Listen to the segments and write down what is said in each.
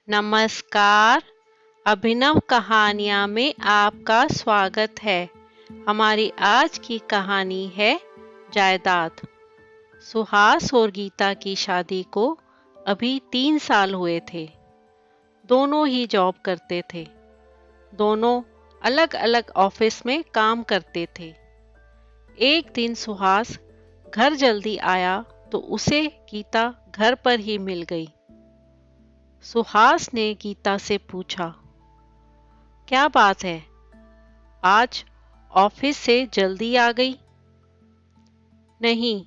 नमस्कार। अभिनव कहानियाँ में आपका स्वागत है। हमारी आज की कहानी है जायदाद। सुहास और गीता की शादी को अभी 3 साल हुए थे। दोनों ही जॉब करते थे। दोनों अलग-अलग ऑफिस में काम करते थे। एक दिन सुहास घर जल्दी आया तो उसे गीता घर पर ही मिल गई। सुहास ने गीता से पूछा, क्या बात है, आज ऑफिस से जल्दी आ गई? नहीं,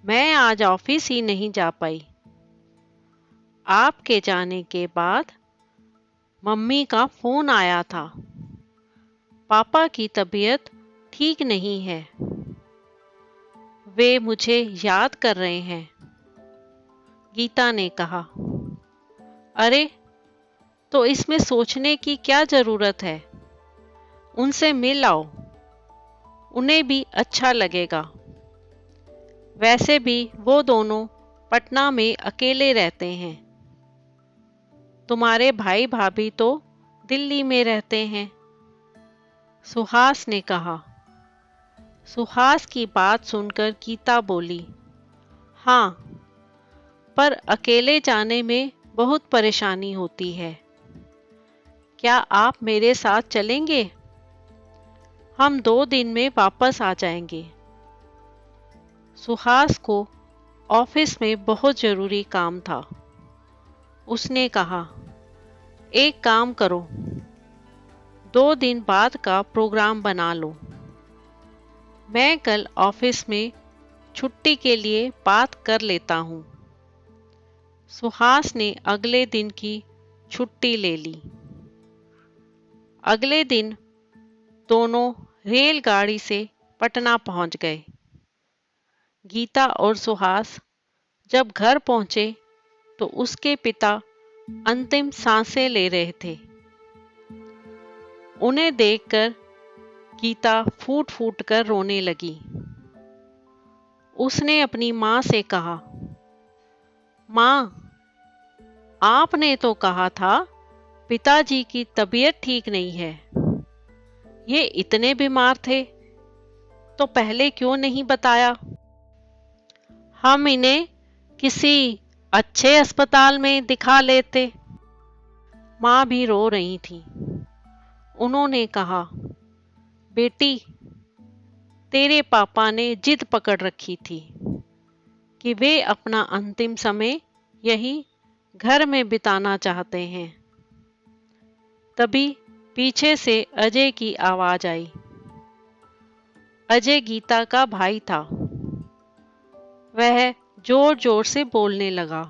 मैं आज ऑफिस ही नहीं जा पाई। आपके जाने के बाद मम्मी का फोन आया था। पापा की तबीयत ठीक नहीं है। वे मुझे याद कर रहे हैं। गीता ने कहा, अरे, तो इसमें सोचने की क्या जरूरत है? उनसे मिल आओ, उन्हें भी अच्छा लगेगा। वैसे भी वो दोनों पटना में अकेले रहते हैं। तुम्हारे भाई भाभी तो दिल्ली में रहते हैं। सुहास ने कहा। सुहास की बात सुनकर गीता बोली, हाँ, पर अकेले जाने में बहुत परेशानी होती है। क्या आप मेरे साथ चलेंगे? हम 2 दिन में वापस आ जाएंगे। सुहास को ऑफिस में बहुत जरूरी काम था। उसने कहा, एक काम करो, 2 दिन बाद का प्रोग्राम बना लो। मैं कल ऑफिस में छुट्टी के लिए बात कर लेता हूँ। सुहास ने अगले दिन की छुट्टी ले ली। अगले दिन दोनों रेलगाड़ी से पटना पहुंच गए। गीता और सुहास जब घर पहुंचे तो उसके पिता अंतिम सांसें ले रहे थे। उन्हें देखकर गीता फूट फूट कर रोने लगी। उसने अपनी माँ से कहा, माँ, आपने तो कहा था पिताजी की तबीयत ठीक नहीं है। ये इतने बीमार थे तो पहले क्यों नहीं बताया? हम इन्हें किसी अच्छे अस्पताल में दिखा लेते। माँ भी रो रही थी। उन्होंने कहा, बेटी, तेरे पापा ने जिद पकड़ रखी थी कि वे अपना अंतिम समय यही घर में बिताना चाहते हैं। तभी पीछे से अजय की आवाज आई। अजय गीता का भाई था। वह जोर जोर से बोलने लगा,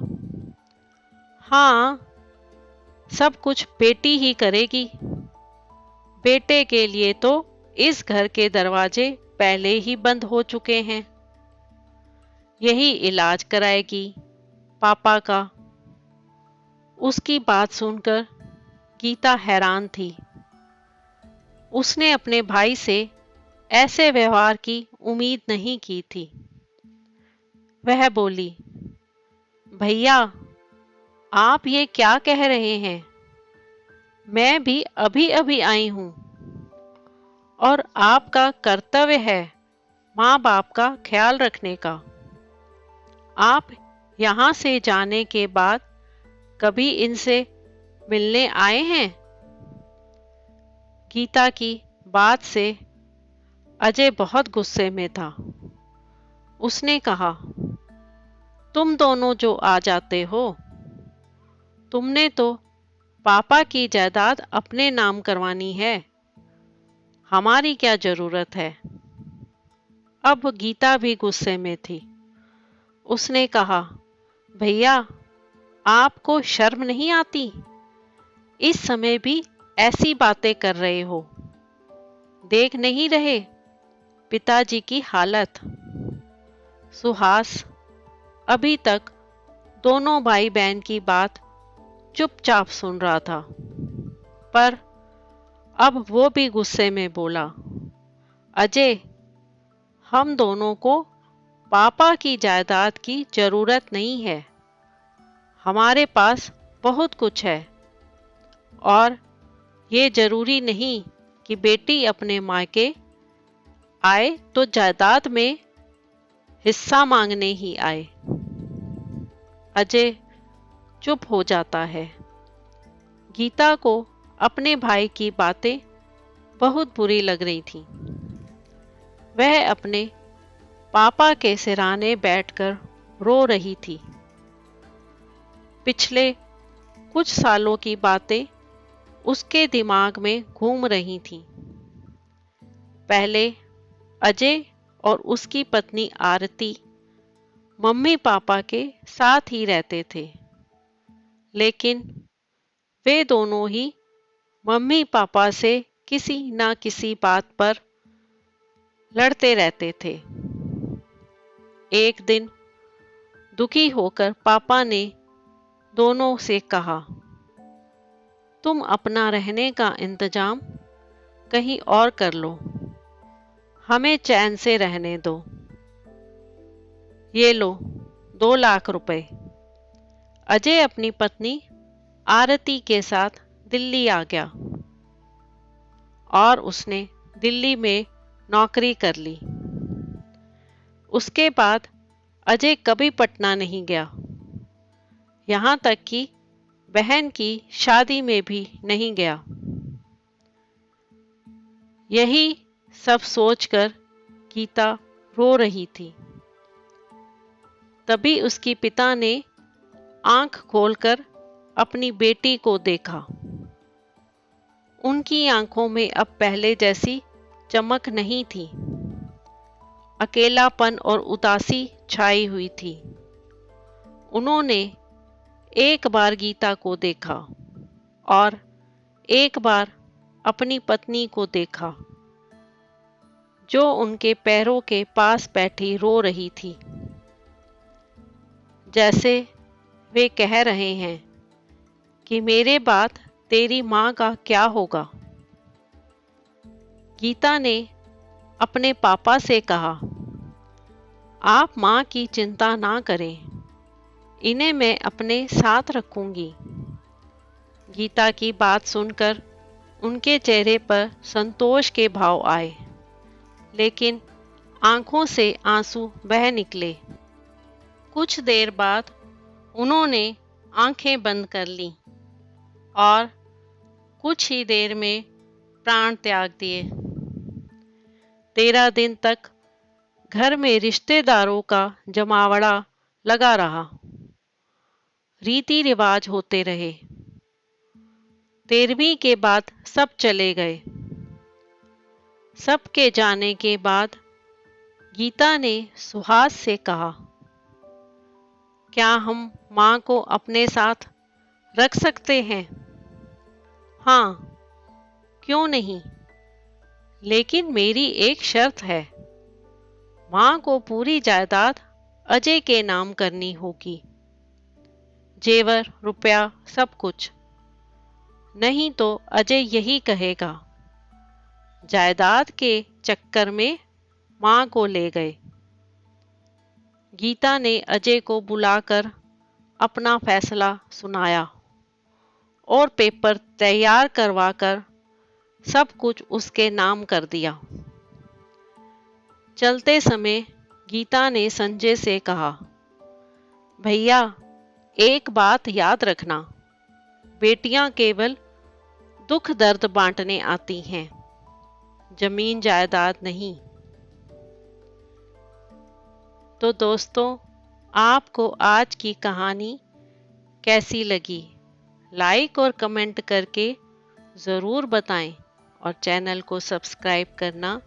हाँ, सब कुछ बेटी ही करेगी। बेटे के लिए तो इस घर के दरवाजे पहले ही बंद हो चुके हैं। यही इलाज कराएगी पापा का। उसकी बात सुनकर गीता हैरान थी। उसने अपने भाई से ऐसे व्यवहार की उम्मीद नहीं की थी। वह बोली, भैया, आप ये क्या कह रहे हैं? मैं भी अभी अभी आई हूं और आपका कर्तव्य है माँ बाप का ख्याल रखने का। आप यहाँ से जाने के बाद कभी इनसे मिलने आए हैं? गीता की बात से अजय बहुत गुस्से में था। उसने कहा, तुम दोनों जो आ जाते हो, तुमने तो पापा की जायदाद अपने नाम करवानी है। हमारी क्या जरूरत है? अब गीता भी गुस्से में थी। उसने कहा, भैया, आपको शर्म नहीं आती? इस समय भी ऐसी बातें कर रहे हो। देख नहीं रहे पिताजी की हालत? सुहास अभी तक दोनों भाई बहन की बात चुपचाप सुन रहा था, पर अब वो भी गुस्से में बोला, अजय, हम दोनों को पापा की जायदाद की जरूरत नहीं है। हमारे पास बहुत कुछ है, और ये जरूरी नहीं कि बेटी अपने मायके आए तो जायदाद में हिस्सा मांगने ही आए। अजय चुप हो जाता है। गीता को अपने भाई की बातें बहुत बुरी लग रही थी। वह अपने पापा के सिरहाने बैठकर रो रही थी। पिछले कुछ सालों की बातें उसके दिमाग में घूम रही थीं। पहले अजय और उसकी पत्नी आरती मम्मी पापा के साथ ही रहते थे, लेकिन वे दोनों ही मम्मी पापा से किसी न किसी बात पर लड़ते रहते थे। एक दिन दुखी होकर पापा ने दोनों से कहा, तुम अपना रहने का इंतजाम कहीं और कर लो, हमें चैन से रहने दो। ये लो 2 लाख रुपए। अजय अपनी पत्नी आरती के साथ दिल्ली आ गया और उसने दिल्ली में नौकरी कर ली। उसके बाद अजय कभी पटना नहीं गया, यहाँ तक कि बहन की शादी में भी नहीं गया। यही सब सोचकर गीता रो रही थी। तभी उसकी पिता ने आंख खोलकर अपनी बेटी को देखा। उनकी आंखों में अब पहले जैसी चमक नहीं थी। अकेलापन और उदासी छाई हुई थी। उन्होंने एक बार गीता को देखा और एक बार अपनी पत्नी को देखा, जो उनके पैरों के पास बैठी रो रही थी, जैसे वे कह रहे हैं कि मेरे बाद तेरी माँ का क्या होगा। गीता ने अपने पापा से कहा, आप माँ की चिंता ना करें, इन्हें मैं अपने साथ रखूंगी। गीता की बात सुनकर उनके चेहरे पर संतोष के भाव आए, लेकिन आंखों से आंसू बह निकले। कुछ देर बाद उन्होंने आंखें बंद कर लीं और कुछ ही देर में प्राण त्याग दिए। 13 दिन तक घर में रिश्तेदारों का जमावड़ा लगा रहा। रीति रिवाज होते रहे। 13वीं के बाद सब चले गए। सबके जाने के बाद गीता ने सुहास से कहा, क्या हम माँ को अपने साथ रख सकते हैं? हाँ, क्यों नहीं, लेकिन मेरी एक शर्त है। माँ को पूरी जायदाद अजय के नाम करनी होगी, जेवर, रुपया, सब कुछ। नहीं तो अजय यही कहेगा, जायदाद के चक्कर में माँ को ले गए। गीता ने अजय को बुलाकर अपना फैसला सुनाया और पेपर तैयार करवाकर सब कुछ उसके नाम कर दिया। चलते समय गीता ने संजय से कहा, भैया एक बात याद रखना, बेटियां केवल दुख दर्द बांटने आती हैं, जमीन जायदाद नहीं। तो दोस्तों, आपको आज की कहानी कैसी लगी? लाइक और कमेंट करके ज़रूर बताएं और चैनल को सब्सक्राइब करना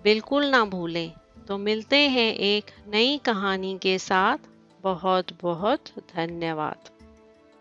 बिल्कुल ना भूलें। तो मिलते हैं एक नई कहानी के साथ। बहुत बहुत धन्यवाद।